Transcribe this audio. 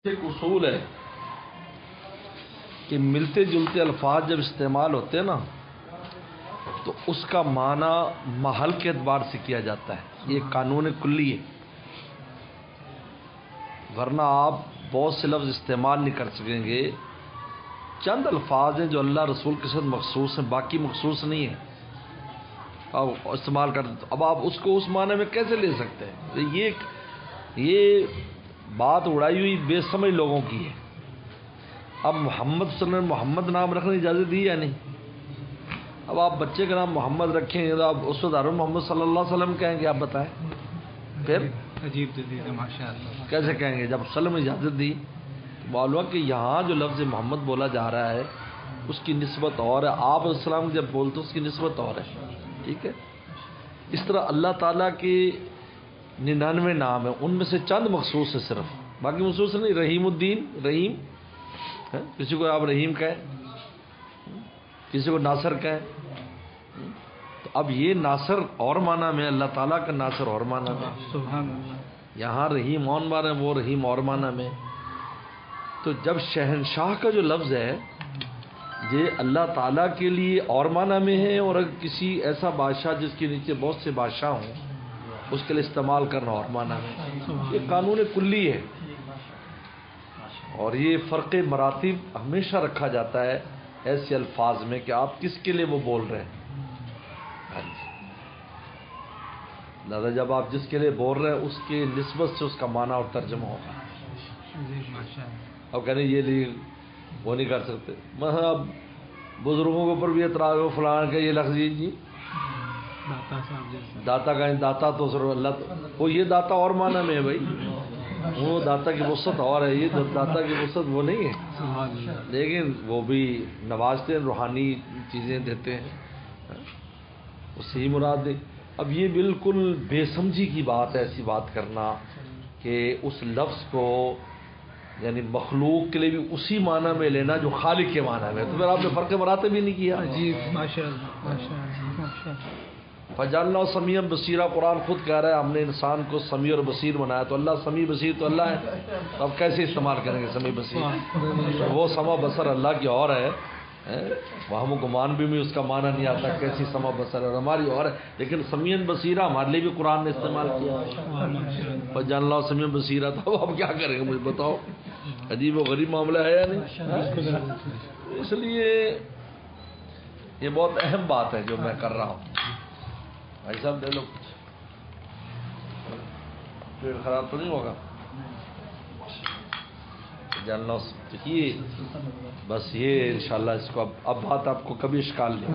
ایک اصول ہے کہ ملتے جلتے الفاظ جب استعمال ہوتے ہیں نا تو اس کا معنی محل کے اعتبار سے کیا جاتا ہے. یہ قانون کلی ہے، ورنہ آپ بہت سے لفظ استعمال نہیں کر سکیں گے. چند الفاظ ہیں جو اللہ رسول کے ساتھ مخصوص ہیں، باقی مخصوص نہیں ہیں. آپ استعمال کرتے اب آپ اس کو اس معنی میں کیسے لے سکتے ہیں؟ یہ بات اڑائی ہوئی بے سمجھ لوگوں کی ہے. اب محمد صلی اللہ علیہ وسلم محمد نام رکھنے کی اجازت دی یا نہیں؟ اب آپ بچے کا نام محمد رکھیں گے تو آپ اس وقت محمد صلی اللہ علیہ وسلم کہیں گے. آپ بتائیں پھر عجیب دلیل ہے ماشاء اللہ. کیسے کہیں گے؟ جب سلم اجازت دی تو معلوم کہ یہاں جو لفظ محمد بولا جا رہا ہے اس کی نسبت اور ہے. آپ السلام جب بولتے اس کی نسبت اور ہے. ٹھیک ہے. اس طرح اللہ تعالیٰ کے 99 نام ہیں، ان میں سے چند مخصوص ہے، صرف باقی مخصوص نہیں. رحیم الدین، رحیم، کسی کو آپ رحیم کہیں، کسی کو ناصر کہیں. تو اب یہ ناصر اور معنی میں، اللہ تعالیٰ کا ناصر اور معنی میں. سبحان اللہ. یہاں رحیم اور معنی وہ رحیم اور معنی میں. تو جب شہنشاہ کا جو لفظ ہے یہ اللہ تعالیٰ کے لیے اور معنی میں ہے، اور اگر کسی ایسا بادشاہ جس کے نیچے بہت سے بادشاہ ہوں اس کے لیے استعمال کرنا اور معنی میں. یہ قانون کلی ہے، اور یہ فرق مراتب ہمیشہ رکھا جاتا ہے ایسے الفاظ میں کہ آپ کس کے لیے وہ بول رہے ہیں. لہذا جب آپ جس کے لیے بول رہے ہیں اس کی نسبت سے اس کا معنی اور ترجمہ ہوگا. اب کہنے یہ لیے وہ نہیں کر سکتے. اب بزرگوں کے اوپر بھی اعتراض ہو فلان کا یہ لفظ جی داتا کا داتا تو صرف اللہ، وہ یہ داتا اور معنی میں ہے بھائی. وہ داتا کی وسعت اور ہے، یہ داتا کی وسعت وہ نہیں ہے. لیکن وہ بھی نوازتے ہیں، روحانی چیزیں دیتے ہیں، اس سے ہی مراد ہے. اب یہ بالکل بے سمجھی کی بات ہے ایسی بات کرنا کہ اس لفظ کو یعنی مخلوق کے لیے بھی اسی معنی میں لینا جو خالق کے معنی میں. تو پھر آپ نے فرق مراتب بھی نہیں کیا. جی ماشاء اللہ ماشاء اللہ. فجعلناہ سمیعا بصیرا، قرآن خود کہہ رہا ہے ہم نے انسان کو سمیع اور بصیر بنایا. تو اللہ سمیع بصیر تو اللہ ہے، تو اب کیسے استعمال کریں گے سمیع بصیر؟ وہ سما بصر اللہ کی اور ہے، وہم و گمان بھی اس کا معنی نہیں آتا کیسی سما بصر ہے، ہماری اور ہے. لیکن سمیع بصیرا ہمارے لیے بھی قرآن نے استعمال کیا. فجعلناہ سمیعا بصیرا. تو اب کیا کریں گے مجھے بتاؤ؟ عجیب و غریب معاملہ ہے یا نہیں؟ اس لیے یہ بہت اہم بات ہے جو میں کر رہا ہوں. بھائی صاحب دے لو کچھ، پیٹ خراب تو نہیں ہوگا؟ جاننا یہ بس یہ انشاءاللہ اس کو اب بات آپ کو کبھی اشکال نہیں.